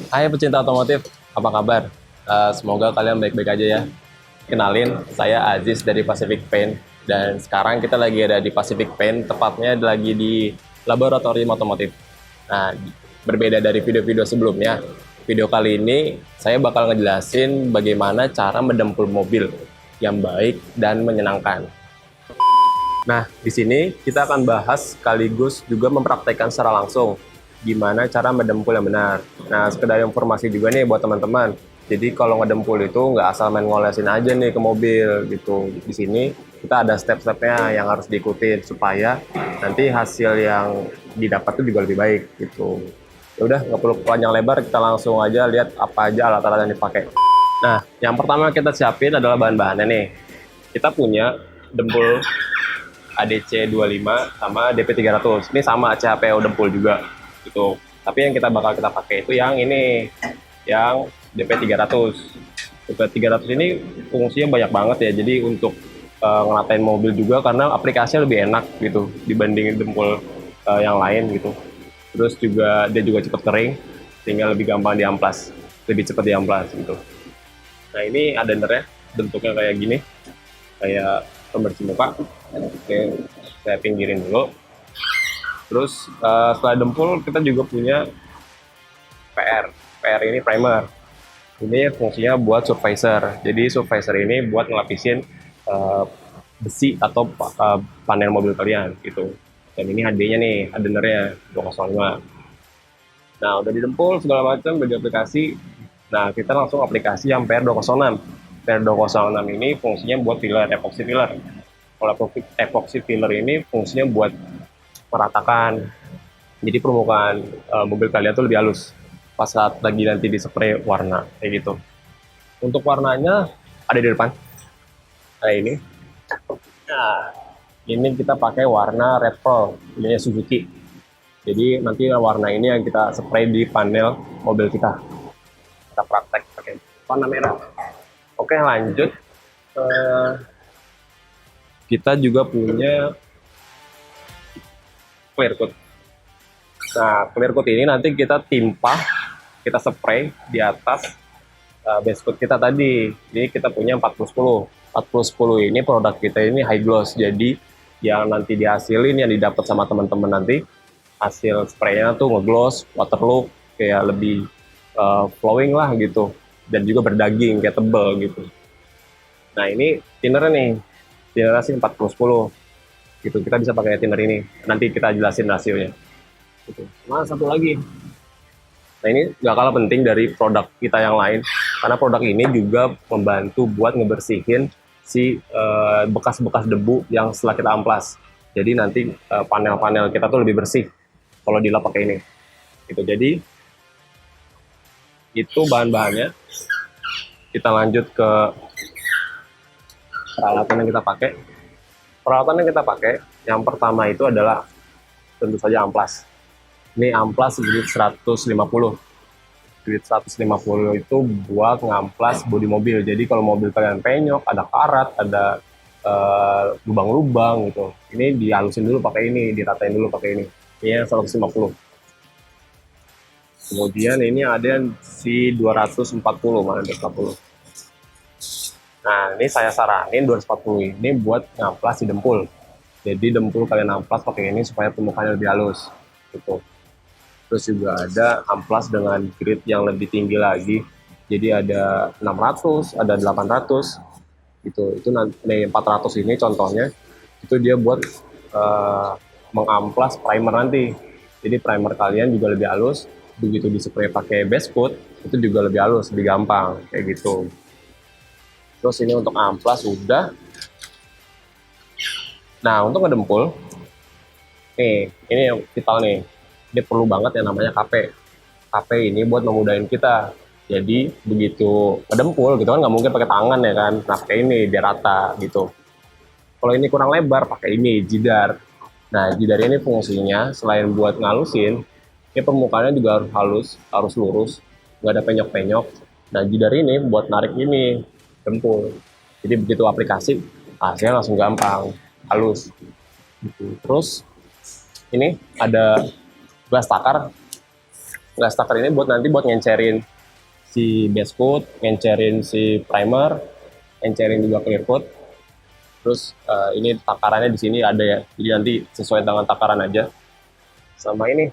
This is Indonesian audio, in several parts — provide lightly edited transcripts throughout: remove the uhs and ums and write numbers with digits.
Hai pecinta otomotif, apa kabar? Semoga kalian baik-baik aja ya. Kenalin, saya Aziz dari Pacific Paint. Dan sekarang kita lagi ada di Pacific Paint, tepatnya lagi di laboratorium otomotif. Nah, berbeda dari video-video sebelumnya, video kali ini saya bakal ngejelasin bagaimana cara mendempul mobil yang baik dan menyenangkan. Nah, di sini kita akan bahas sekaligus juga mempraktekkan secara langsung gimana cara mendempul yang benar. Nah, sekedar informasi juga nih buat teman-teman. Jadi kalau ngedempul itu nggak asal main ngolesin aja nih ke mobil gitu. Di sini kita ada step-stepnya yang harus diikutin supaya nanti hasil yang didapat itu juga lebih baik gitu. Ya udah, nggak perlu panjang lebar, kita langsung aja lihat apa aja alat-alat yang dipakai. Nah, yang pertama kita siapin adalah bahan-bahannya nih. Kita punya dempul ADC 25 sama DP 300. Ini sama CHPO dempul juga gitu. Tapi yang kita pakai itu yang ini, yang DP 300. DP 300 ini fungsinya banyak banget ya. Jadi untuk ngelatain mobil juga karena aplikasinya lebih enak gitu dibandingin dempul yang lain gitu. Terus juga dia juga cepat kering sehingga lebih gampang diamplas, lebih cepat diamplas gitu. Nah, ini adendernya bentuknya kayak gini, kayak pembersih muka. Oke, saya pinggirin dulu. Terus setelah dempul kita juga punya PR ini primer. Ini fungsinya buat surfacer. Jadi surfacer ini buat ngelapisin besi atau panel mobil kalian gitu. Dan ini HD-nya nih, adenernya 205. Nah, udah didempul segala macam, udah diaplikasi. Nah, kita langsung aplikasi yang PR206. PR206 ini fungsinya buat filler, epoxy filler. Kalau epoxy filler ini fungsinya buat meratakan. Jadi permukaan mobil kalian tuh lebih halus pas saat lagi nanti di spray warna kayak gitu. Untuk warnanya ada di depan. Kayak ini. Nah, ini kita pakai warna red pearl, ini Suzuki. Jadi nanti warna ini yang kita spray di panel mobil kita. Kita praktek pakai warna merah. Oke, lanjut. Kita juga punya clear coat. Nah, clear coat ini nanti kita timpa, kita spray di atas base coat kita tadi. Ini kita punya 4010. 4010 ini produk kita ini high gloss. Jadi yang nanti dihasilin, yang didapat sama teman-teman nanti, hasil spraynya tuh ngegloss, waterlook, kayak lebih flowing lah gitu. Dan juga berdaging, kayak tebel gitu. Nah, ini thinnernya nih. Thinnernya sih 4010. Gitu, kita bisa pakai thinner ini. Nanti kita jelasin hasilnya. Gitu. Nah, satu lagi. Nah, ini gak kalah penting dari produk kita yang lain. Karena produk ini juga membantu buat ngebersihin si bekas-bekas debu yang setelah kita amplas. Jadi nanti panel-panel kita tuh lebih bersih kalau dilap pakai ini. Gitu. Jadi itu bahan-bahannya. Kita lanjut ke peralatan yang kita pakai. Peralatan yang kita pakai, yang pertama itu adalah tentu saja amplas. Ini amplas grid 150. Grid 150 itu buat ngamplas bodi mobil. Jadi kalau mobil kalian penyok, ada karat, ada lubang-lubang gitu. Ini dihalusin dulu pakai ini, diratain dulu pakai ini. Ini yang 150. Kemudian ini ada si 240, mana 240. Nah, ini saya saranin 240 ini buat ngamplas di dempul. Jadi dempul kalian amplas pakai ini supaya permukaannya lebih halus gitu. Terus juga ada amplas dengan grid yang lebih tinggi lagi. Jadi ada 600, ada 800 gitu. Itu nanti 400 ini contohnya itu dia buat mengamplas primer nanti. Jadi primer kalian juga lebih halus. Begitu di spray pakai base coat itu juga lebih halus, lebih gampang kayak gitu. Terus ini untuk amplas sudah. Nah, untuk ngedempul nih, ini yang vital nih. Ini perlu banget yang namanya KP. KP ini buat memudahin kita. Jadi begitu ngedempul gitu kan nggak mungkin pakai tangan ya kan. Nah, pakai ini biar rata gitu. Kalau ini kurang lebar pakai ini jidar. Nah, jidar ini fungsinya selain buat ngalusin, ini permukaannya juga harus halus, harus lurus, nggak ada penyok-penyok. Nah, jidar ini buat narik ini dempul. Jadi begitu aplikasi hasilnya langsung gampang, halus. Gitu. Terus ini ada gelas takar Glass Tucker ini buat nanti buat ngencerin si base coat, ngencerin si primer, ngencerin juga clear coat. Terus ini takarannya di sini ada ya, jadi nanti sesuai dengan takaran aja. Sama ini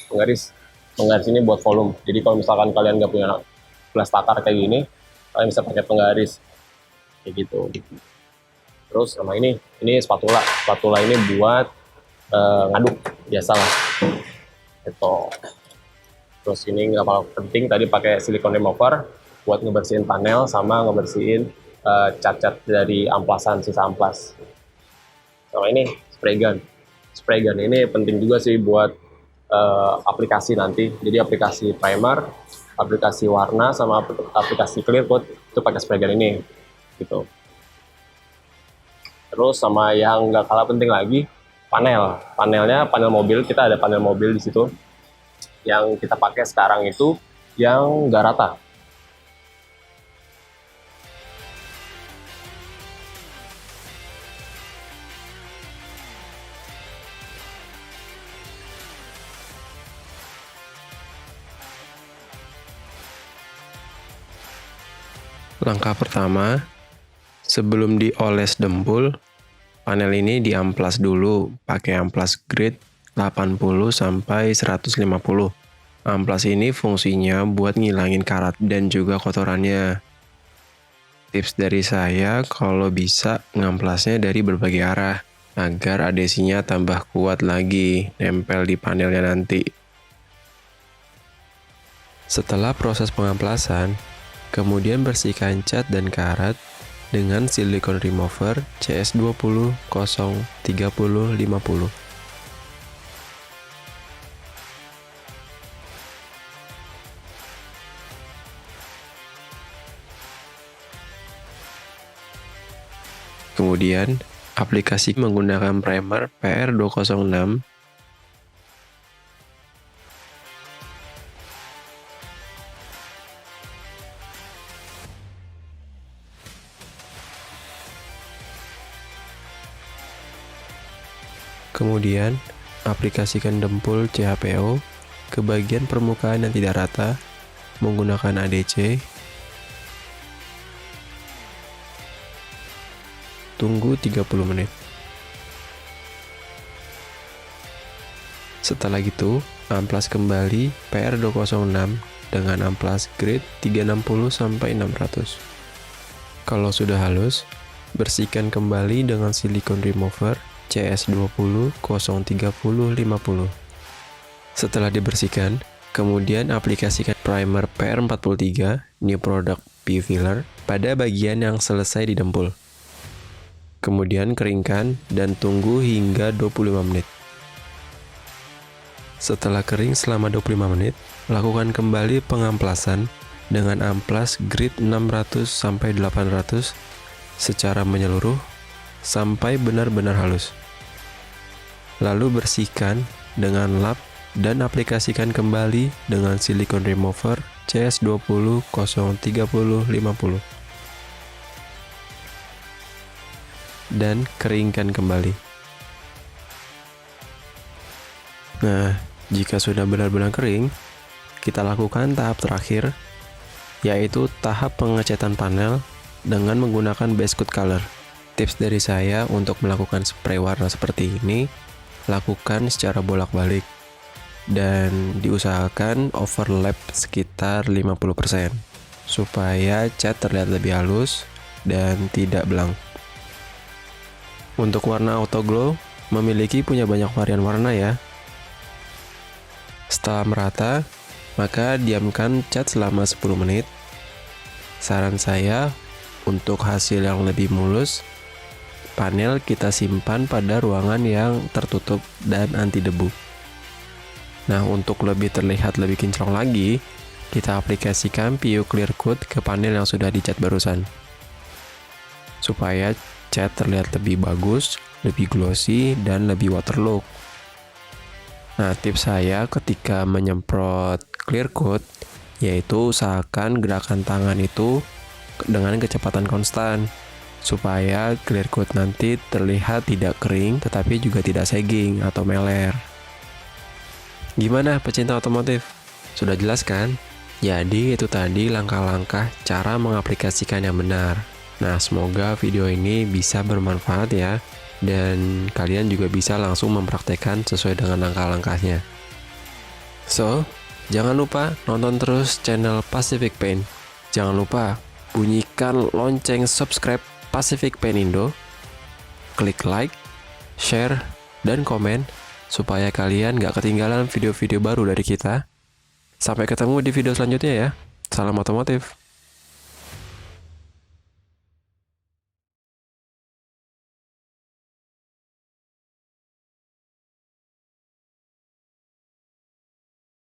penggaris ini buat volume. Jadi kalau misalkan kalian nggak punya glass takar kayak gini, kalian bisa pakai penggaris kayak gitu. Terus sama ini spatula ini buat ngaduk biasalah itu. Terus ini nggak paling penting, tadi pakai silicone remover buat ngebersihin panel sama ngebersihin cat-cat dari amplasan, sisa amplas. Sama ini spray gun ini penting juga sih buat aplikasi nanti. Jadi aplikasi primer, aplikasi warna, sama aplikasi clear coat itu pakai spray gun ini gitu. Terus sama yang nggak kalah penting lagi, panel mobil. Kita ada panel mobil di situ. Yang kita pakai sekarang itu yang nggak rata. Langkah pertama, sebelum dioles dempul, panel ini diamplas dulu pakai amplas grade 80 sampai 150. Amplas ini fungsinya buat ngilangin karat dan juga kotorannya. Tips dari saya, kalau bisa ngamplasnya dari berbagai arah agar adesinya tambah kuat lagi nempel di panelnya nanti. Setelah proses pengamplasan, kemudian bersihkan cat dan karat dengan silicone remover CS20 030 50. Kemudian, aplikasi menggunakan primer PR206. Kemudian, aplikasikan dempul CHPO ke bagian permukaan yang tidak rata menggunakan ADC. Tunggu 30 menit. Setelah gitu, amplas kembali PR206 dengan amplas grade 360 sampai 600. Kalau sudah halus, bersihkan kembali dengan silicone remover CS20 030 50. Setelah dibersihkan, kemudian aplikasikan primer PR43 New Product P-Filler pada bagian yang selesai didempul. Kemudian keringkan dan tunggu hingga 25 menit. Setelah kering selama 25 menit, lakukan kembali pengamplasan dengan amplas grade 600 sampai 800 secara menyeluruh sampai benar-benar halus. Lalu bersihkan dengan lap dan aplikasikan kembali dengan silicone remover CS20 030 50. Dan keringkan kembali. Nah, jika sudah benar-benar kering, kita lakukan tahap terakhir, yaitu tahap pengecatan panel dengan menggunakan base coat color. Tips dari saya untuk melakukan spray warna seperti ini, lakukan secara bolak-balik dan diusahakan overlap sekitar 50% supaya cat terlihat lebih halus dan tidak belang. Untuk warna auto glow memiliki punya banyak varian warna ya. Setelah merata, maka diamkan cat selama 10 menit. Saran saya, untuk hasil yang lebih mulus, panel kita simpan pada ruangan yang tertutup dan anti debu. Nah, untuk lebih terlihat lebih kinclong lagi, kita aplikasikan PU Clear Coat ke panel yang sudah dicat barusan. Supaya cat terlihat lebih bagus, lebih glossy, dan lebih waterlook. Nah, tips saya ketika menyemprot clear coat, yaitu usahakan gerakan tangan itu dengan kecepatan konstan, supaya clear coat nanti terlihat tidak kering tetapi juga tidak sagging atau meler. Gimana pecinta otomotif? Sudah jelas kan? Jadi itu tadi langkah-langkah cara mengaplikasikan yang benar. Nah, semoga video ini bisa bermanfaat ya. Dan kalian juga bisa langsung mempraktekkan sesuai dengan langkah-langkahnya. So, jangan lupa nonton terus channel Pacific Paint. Jangan lupa bunyikan lonceng subscribe Pacific Paint Indo. Klik like, share, dan komen supaya kalian gak ketinggalan video-video baru dari kita. Sampai ketemu di video selanjutnya ya. Salam otomotif.